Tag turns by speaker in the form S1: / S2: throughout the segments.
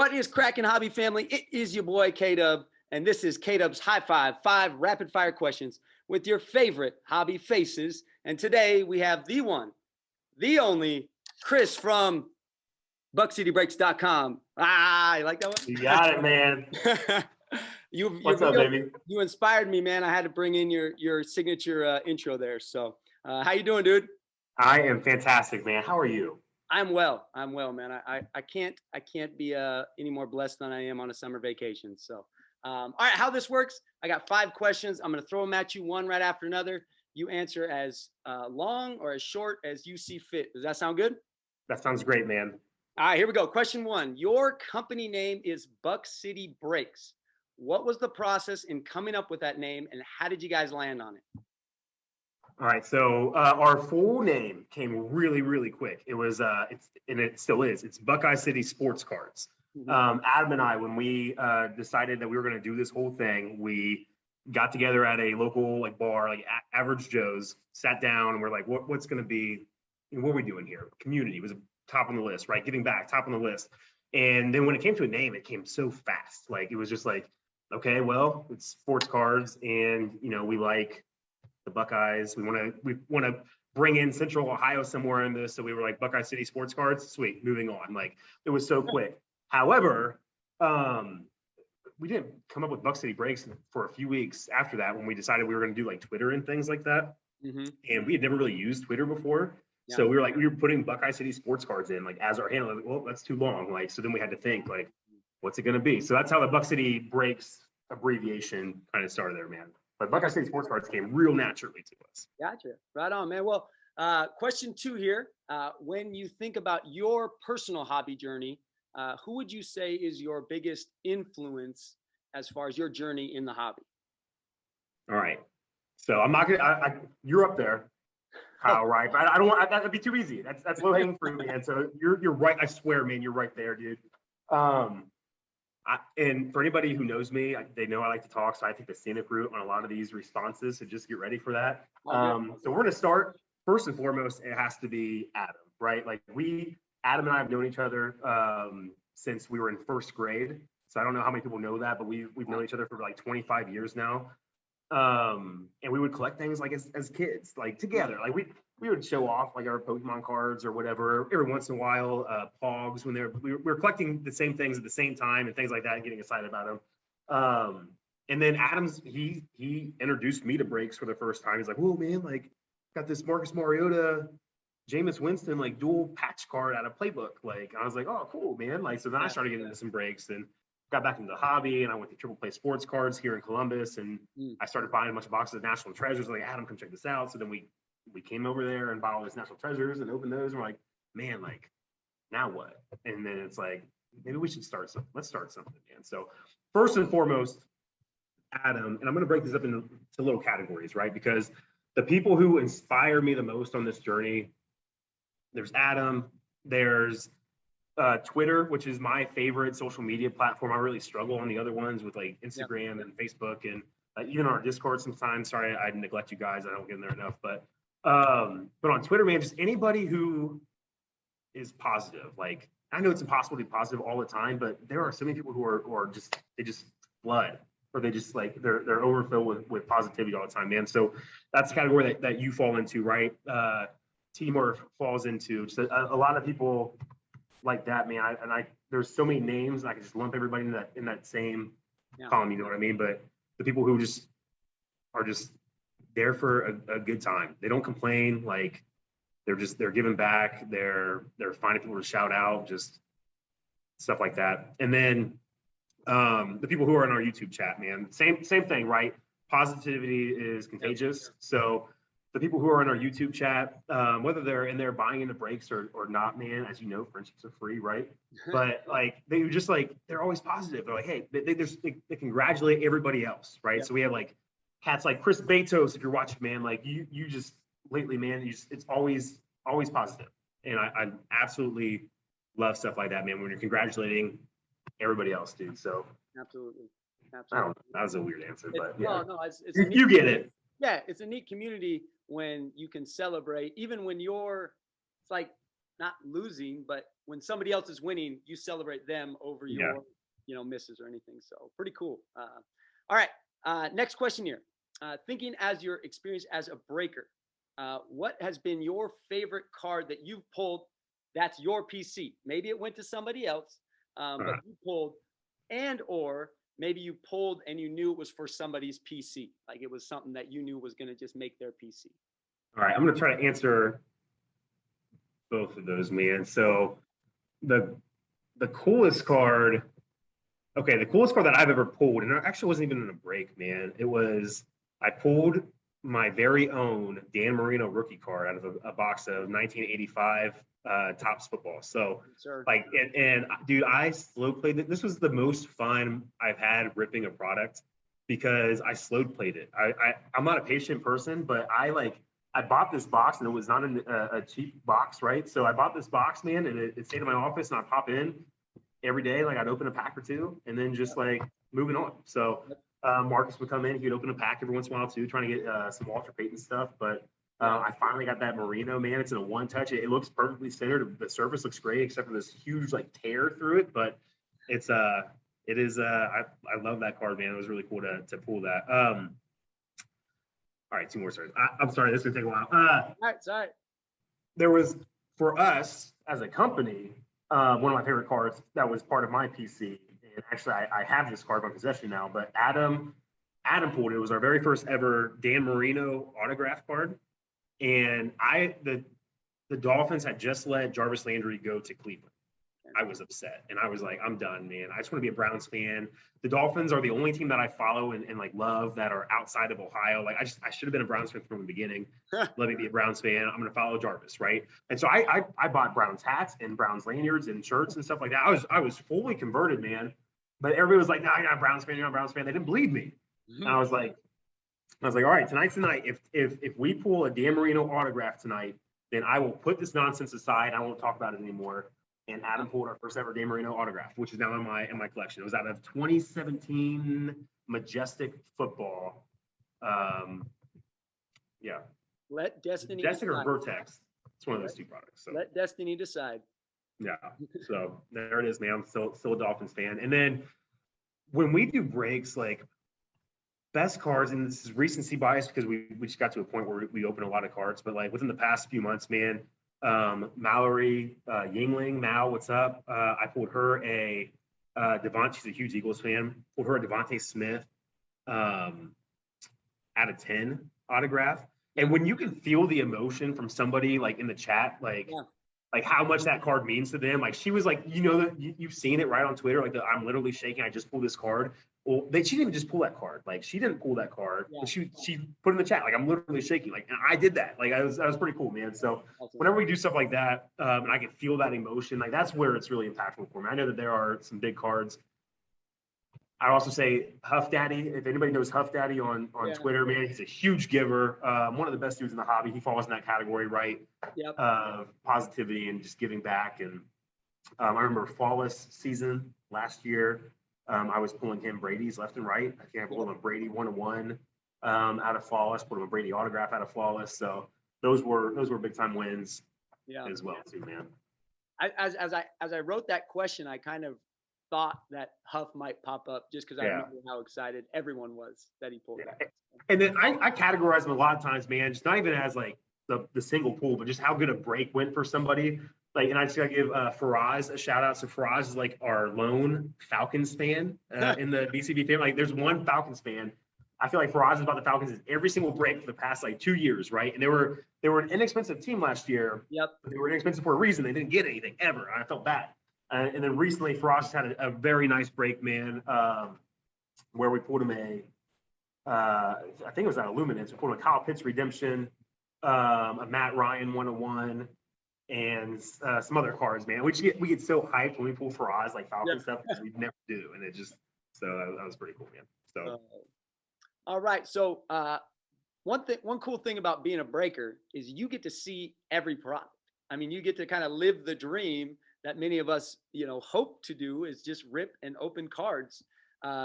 S1: What is cracking, hobby family? It is your boy K-Dub, and this is K-Dub's High Five, 5 rapid fire questions with your favorite hobby faces. And today we have the one, the only Chris from BuckCityBreaks.com. Ah, you like that one?
S2: You got it, man. What's up, baby?
S1: You inspired me, man. I had to bring in your signature intro there. So how you doing, dude?
S2: I am fantastic, man. How are you?
S1: I'm well, man. I can't be any more blessed than I am on a summer vacation. So, all right, how this works, I got 5 questions. I'm going to throw them at you one right after another. You answer as long or as short as you see fit. Does that sound good?
S2: That sounds great, man.
S1: All right, here we go. Question 1. Your company name is Buck City Breaks. What was the process in coming up with that name, and how did you guys land on it?
S2: All right, so our full name came really, really quick. It was, and it still is. It's Buckeye City Sports Cards.
S1: Mm-hmm.
S2: Adam and I, when we decided that we were going to do this whole thing, we got together at a local bar, Average Joe's, sat down, and we're like, what's going to be? What are we doing here? Community was top on the list, right? Giving back, top on the list. And then when it came to a name, it came so fast. It was just like, okay, well, it's sports cards, and we like the Buckeyes. We want to bring in Central Ohio somewhere in this. So we were like, Buckeye City Sports Cards. Sweet, moving on. It was so quick. However, we didn't come up with Buck City Breaks for a few weeks after that when we decided we were going to do Twitter and things like that.
S1: Mm-hmm.
S2: And we had never really used Twitter before. Yeah. So we were putting Buckeye City Sports Cards in as our handle. Well, that's too long. So then we had to think what's it going to be? So that's how the Buck City Breaks abbreviation kind of started there, man. But Buckeye City Sports Cards came real naturally to us.
S1: Gotcha. Right on, man. Well, question 2 here. When you think about your personal hobby journey, who would you say is your biggest influence as far as your journey in the hobby?
S2: All right. So I'm not gonna. You're up there, Kyle. Right? But I don't want that'd be too easy. That's low hanging fruit, man. So you're right. I swear, man, you're right there, dude. And for anybody who knows me, they know I like to talk, so I take the scenic route on a lot of these responses, so just get ready for that. So we're going to start, first and foremost, it has to be Adam, right? Adam and I have known each other since we were in first grade, so I don't know how many people know that, but we've known each other for 25 years now. And we would collect things as kids, together. We would show off our Pokemon cards or whatever every once in a while. Pogs when we were collecting the same things at the same time and things like that, and getting excited about them. And then Adams he introduced me to breaks for the first time. He's like, "Whoa, man! Got this Marcus Mariota, Jameis Winston dual patch card out of Playbook." I was like, "Oh, cool, man!" So then I started getting into some breaks and got back into the hobby, and I went to Triple Play Sports Cards here in Columbus, and I started buying a bunch of boxes of National Treasures. Adam, come check this out. So then we came over there and bought all these National Treasures and opened those, and we're like, man, now what? And then it's maybe we should start something. Let's start something, man. So first and foremost, Adam, and I'm going to break this up into little categories, right? Because the people who inspire me the most on this journey, there's Adam, there's Twitter, which is my favorite social media platform. I really struggle on the other ones with Instagram and Facebook, and even on our Discord sometimes. Sorry, I neglect you guys. I don't get in there enough. But on Twitter, man, just anybody who is positive. I know it's impossible to be positive all the time, but there are so many people who are just flood, or they just they're overfilled with positivity all the time, man. So that's the category that you fall into, right? Timur falls into just a lot of people like that, man. There's so many names, and I can just lump everybody in that same column, you know what I mean? But the people who are just there for a good time. They don't complain. They're giving back. They're finding people to shout out, just stuff like that. And then the people who are in our YouTube chat, man, same thing, right? Positivity is contagious. So the people who are in our YouTube chat, whether they're in there buying into breaks or not, man, as you know, friendships are free, right? But they just they're always positive. They're hey, they congratulate everybody else, right? So we have cats like Chris Betos, if you're watching, man, you just lately, man, it's always positive. And I absolutely love stuff like that, man, when you're congratulating everybody else, dude. So
S1: absolutely.
S2: I don't know, that was a weird answer, but yeah.
S1: No, it's
S2: you get it.
S1: Yeah, it's a neat community when you can celebrate, even when it's not losing, but when somebody else is winning, you celebrate them over
S2: Yeah.
S1: your, misses or anything. So pretty cool. All right. Next question here. Thinking as your experience as a breaker, what has been your favorite card that you've pulled that's your PC? Maybe it went to somebody else, but you pulled, and or maybe you pulled and you knew it was for somebody's PC. Like it was something that you knew was going to just make their PC.
S2: All right, I'm gonna try to answer both of those, man. So the coolest card, okay, the coolest card that I've ever pulled, and it actually wasn't even in a break, man. I pulled my very own Dan Marino rookie card out of a box of 1985 Topps football. So
S1: Sure.
S2: like, and dude, I slow played it. This was the most fun I've had ripping a product because I slow played it. I'm not a patient person, but I bought this box and it was not a cheap box, right? So I bought this box, man, and it stayed in my office, and I pop in every day. Like I'd open a pack or two, and then just like moving on. So Marcus would come in, he'd open a pack every once in a while too, trying to get some Walter Payton stuff. But I finally got that Marino, man. It's in a one touch. It looks perfectly centered. The surface looks great, except for this huge like tear through it. But it is I love that card, man. It was really cool to pull that. All right, two more stories. I'm sorry, this is gonna take a while.
S1: All right, sorry.
S2: There was, for us as a company, one of my favorite cards that was part of my PC. And actually, I have this card in my possession now. But Adam pulled it. It was our very first ever Dan Marino autograph card, and the Dolphins had just let Jarvis Landry go to Cleveland. I was upset, and I was like, I'm done, man. I just want to be a Browns fan. The Dolphins are the only team that I follow and like love that are outside of Ohio. Like I should have been a Browns fan from the beginning. Let me be a Browns fan. I'm going to follow Jarvis, right? And so I bought Browns hats and Browns lanyards and shirts and stuff like that. I was fully converted, man. But everybody was like, no, you're not a Browns fan. You're not a Browns fan. They didn't believe me. And I was like, all right, tonight's the night. If we pull a Dan Marino autograph tonight, then I will put this nonsense aside. I won't talk about it anymore. And Adam pulled our first ever Dan Marino autograph, which is now in my collection. It was out of 2017 Majestic Football. Yeah.
S1: Let Destiny
S2: Majestic
S1: decide.
S2: or Vertex. It's one of those two products. So.
S1: Let Destiny decide.
S2: Yeah. So there it is, man. I'm still a Dolphins fan. And then when we do breaks, like best cards, and this is recency bias because we just got to a point where we open a lot of cards, but like within the past few months, man, Mallory Yingling, Mal, what's up? I pulled her a Devontae. She's a huge Eagles fan. Pulled her a Devontae Smith out of 10 autograph. And when you can feel the emotion from somebody like in the chat, like how much that card means to them. Like she was like, that you've seen it right on Twitter. Like I'm literally shaking. I just pulled this card. Well, she didn't even just pull that card. Like she didn't pull that card. Yeah. She put in the chat. Like I'm literally shaking. Like, and I did that. Like that was pretty cool, man. So whenever we do stuff like that, and I can feel that emotion, like that's where it's really impactful for me. I know that there are some big cards. I'd also say Huff Daddy. If anybody knows Huff Daddy on Twitter, man, he's a huge giver. One of the best dudes in the hobby. He falls in that category, right?
S1: Yep.
S2: Positivity and just giving back. And I remember Flawless season last year. I was pulling him Brady's left and right. I can't pull him a Brady 1-1 out of Flawless. Put him a Brady autograph out of Flawless. So those were big time wins as well too, man.
S1: As I wrote that question, I kind of thought that Huff might pop up just because I remember how excited everyone was that he pulled that.
S2: And then I categorize them a lot of times, man, just not even as like the single pull, but just how good a break went for somebody. Like, and I just gotta give Faraz a shout out. So Faraz is like our lone Falcons fan in the BCB family. Like, there's one Falcons fan. I feel like Faraz is about the Falcons in every single break for the past like 2 years, right? And they were an inexpensive team last year.
S1: Yep.
S2: But they were inexpensive for a reason. They didn't get anything ever. I felt bad. And then recently, Faraz had a very nice break, man, where we pulled him I think it was out of Luminance. We pulled him a Kyle Pitts redemption, a Matt Ryan 101. And some other cards, man. We get so hyped when we pull Faraz like Falcon stuff because we never do, and it just that was pretty cool, man. So,
S1: all right. So one cool thing about being a breaker is you get to see every product. I mean, you get to kind of live the dream that many of us, hope to do, is just rip and open cards.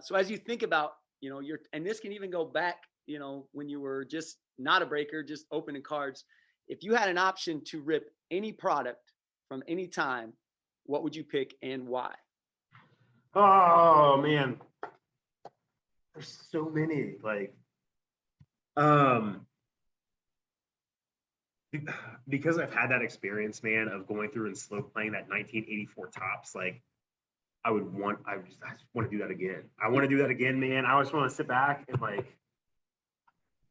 S1: So as you think about, and this can even go back, when you were just not a breaker, just opening cards. If you had an option to rip any product from any time, what would you pick and why?
S2: Oh man, there's so many. Like, um, because I've had that experience, man, of going through and slow playing that 1984 tops. Like, I just want to do that again. I want to do that again, man. I just want to sit back and like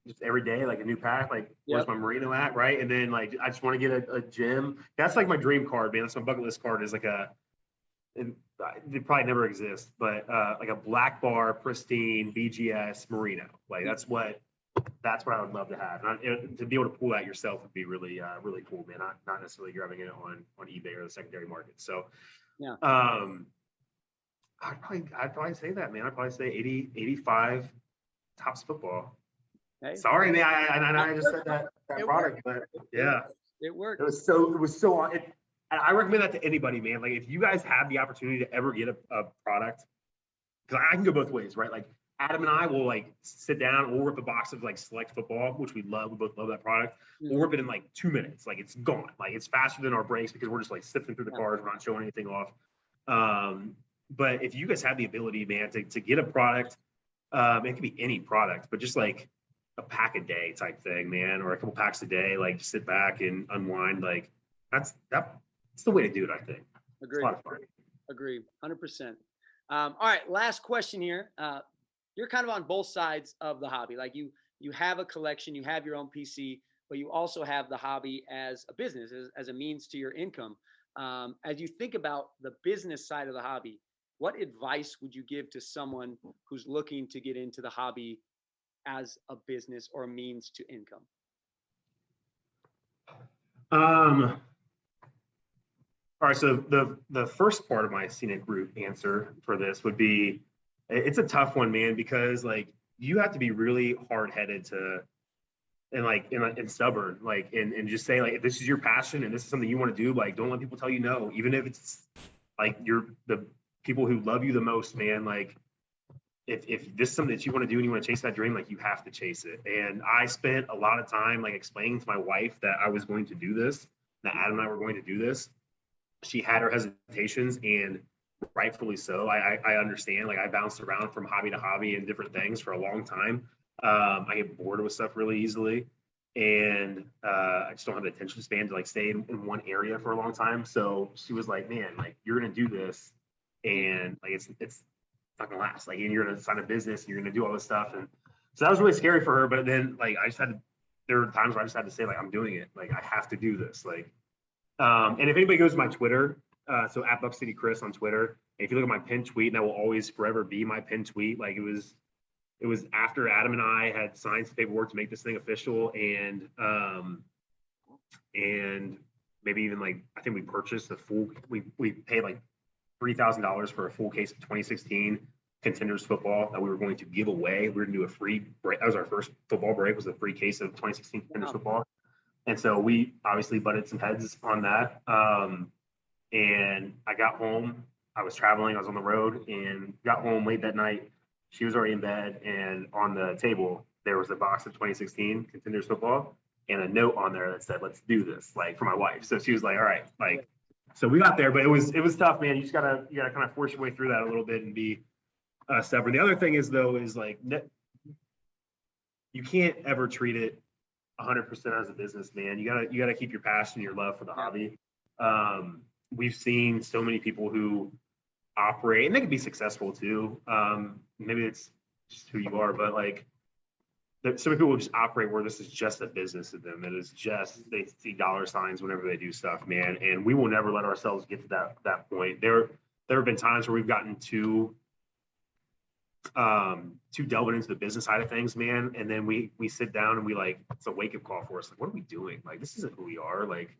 S2: just every day, like a new pack, like where's my Merino at, right? And then like I just want to get a gym. That's like my dream card, man. That's my bucket list card. Is like it probably never exists, but like a black bar, pristine BGS Merino. Like that's what I would love to have. And to be able to pull that yourself would be really really cool, man. Not necessarily grabbing it on eBay or the secondary market. So
S1: yeah.
S2: I'd probably say that, man. I'd probably say 80, 85 Tops football.
S1: Hey.
S2: Sorry, man. I just said that product, but yeah,
S1: it worked.
S2: It was so. I recommend that to anybody, man. Like if you guys have the opportunity to ever get a product, because I can go both ways, right? Like Adam and I will like sit down, we'll rip a box of like Select Football, which we love. We both love that product. We'll rip it in like 2 minutes. Like it's gone. Like it's faster than our breaks because we're just like sifting through the cards. We're not showing anything off. But if you guys have the ability, man, to get a product, it could be any product, but just like a pack a day type thing, man, or a couple packs a day, like just sit back and unwind. Like that's the way to do it, I think.
S1: Agree.
S2: It's a lot of fun.
S1: Agree. 100%. All right. Last question here. You're kind of on both sides of the hobby. Like you have a collection, you have your own PC, but you also have the hobby as a business, as a means to your income. As you think about the business side of the hobby, what advice would you give to someone who's looking to get into the hobby as a business or a means to income?
S2: All right, so the first part of my scenic route answer for this would be, it's a tough one, man, because like you have to be really hard-headed and stubborn, like and just say like if this is your passion and this is something you want to do, like don't let people tell you no, even if it's like you're the people who love you the most, man. Like if this is something that you want to do and you want to chase that dream, like you have to chase it. And I spent a lot of time like explaining to my wife that I was going to do this, that Adam and I were going to do this. She had her hesitations, and rightfully so. I understand. Like I bounced around from hobby to hobby and different things for a long time. I get bored with stuff really easily, and I just don't have the attention span to like stay in one area for a long time. So she was like, "Man, like you're gonna do this, and like it's not gonna last. Like, and you're gonna sign a business, and you're gonna do all this stuff." And so that was really scary for her. But then, like, there were times where I just had to say, like, I'm doing it. Like, I have to do this. Like, and if anybody goes to my Twitter, so at Buck City Chris on Twitter, if you look at my pinned tweet, and that will always forever be my pinned tweet. Like it was after Adam and I had signed some paperwork to make this thing official, and maybe even like I think we purchased we paid like $3,000 for a full case of 2016 Contenders football that we were going to give away. We were going to do a free break. That was our first football break, was a free case of 2016 Contenders football. And so we obviously butted some heads on that. And I got home. I was traveling. I was on the road and got home late that night. She was already in bed. And on the table, there was a box of 2016 Contenders football and a note on there that said, "Let's do this," like for my wife. So she was like, "All right." Like, so we got there, but it was tough, man. You gotta kind of force your way through that a little bit and be stubborn. The other thing is though, is like, you can't ever treat it 100% as a business, man. You gotta keep your passion, your love for the hobby. We've seen so many people who operate, and they can be successful too. Maybe it's just who you are, but like so many people just operate where this is just a business to them. It is just, they see dollar signs whenever they do stuff, man. And we will never let ourselves get to that point. There have been times where we've gotten too delving into the business side of things, man. And then we sit down and we like, it's a wake up call for us. Like, what are we doing? Like, this isn't who we are. Like,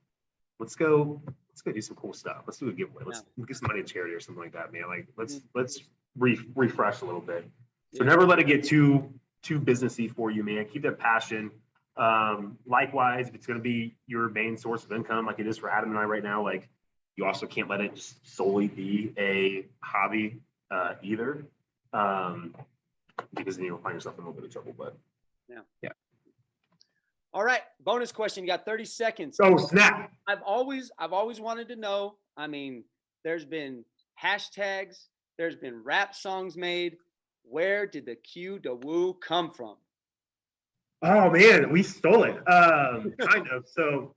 S2: let's go do some cool stuff. Let's do a giveaway. Let's get some money to charity or something like that, man. Like, let's refresh a little bit. So never let it get too businessy for you, man. Keep that passion. Likewise, if it's going to be your main source of income, like it is for Adam and I right now, like you also can't let it just solely be a hobby either. Because then you'll find yourself in a little bit of trouble. But yeah.
S1: All right. Bonus question. You got 30 seconds.
S2: Oh, snap.
S1: I've always wanted to know. I mean, there's been hashtags. There's been rap songs made. Where did the Q the Woo come from?
S2: Oh man, we stole it. Kind of. So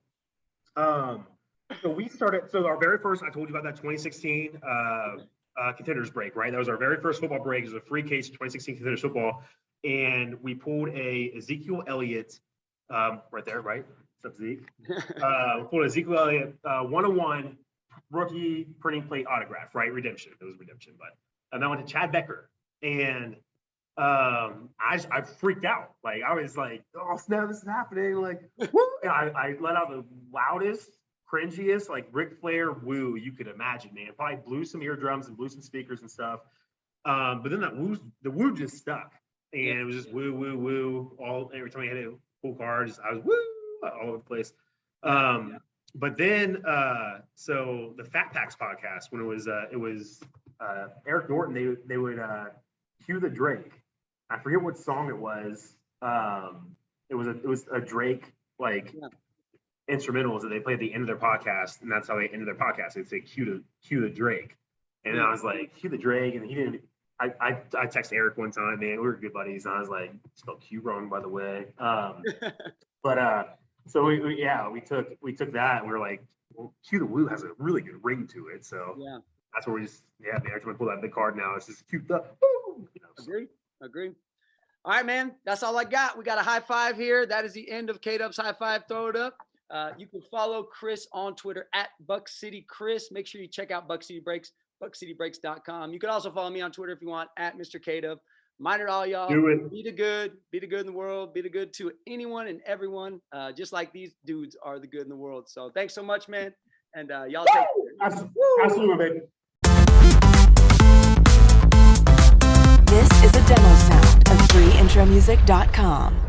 S2: we started. So our very first, I told you about that 2016 contenders break, right? That was our very first football break. It was a free case of 2016 contenders football, and we pulled a Ezekiel Elliott, right there, right? What's up, Zeke? We pulled Ezekiel Elliott 101 rookie printing plate autograph, right? Redemption. It was redemption, but and I went to Chad Becker, and I freaked out. Like I was like, oh snap, this is happening. Like, woo! And I let out the loudest, cringiest, like Ric Flair woo you could imagine, man. Probably blew some eardrums and blew some speakers and stuff. But then the woo just stuck, and it was just woo, woo, woo. All every time I had a cool card, I was woo all over the place. But then, so the Fat Packs podcast, when it was Eric Norton, they would cue the Drake. I forget what song it was. It was a Drake instrumentals that they play at the end of their podcast, and that's how they ended their podcast. They'd say cue the Drake, and I was like cue the Drake, and he didn't. I texted Eric one time, man, we were good buddies, and I was like, spelled Q wrong, by the way. So we took that, and we were like, well, Q the Woo has a really good ring to it, so that's where we just man, every time I pull that big card now, it's just Q the Woo.
S1: Agree. All right, man. That's all I got. We got a high five here. That is the end of K-Dub's high five. Throw it up. You can follow Chris on Twitter at Buck City Chris. Make sure you check out Buck City Breaks, buckcitybreaks.com. You can also follow me on Twitter if you want at Mr. K-Dub. Mind it all, y'all.
S2: Do it.
S1: Be the good in the world. Be the good to anyone and everyone. Just like these dudes are the good in the world. So thanks so much, man. And y'all take care.
S2: Absolutely, baby.
S3: This is a demo sound of freeintromusic.com.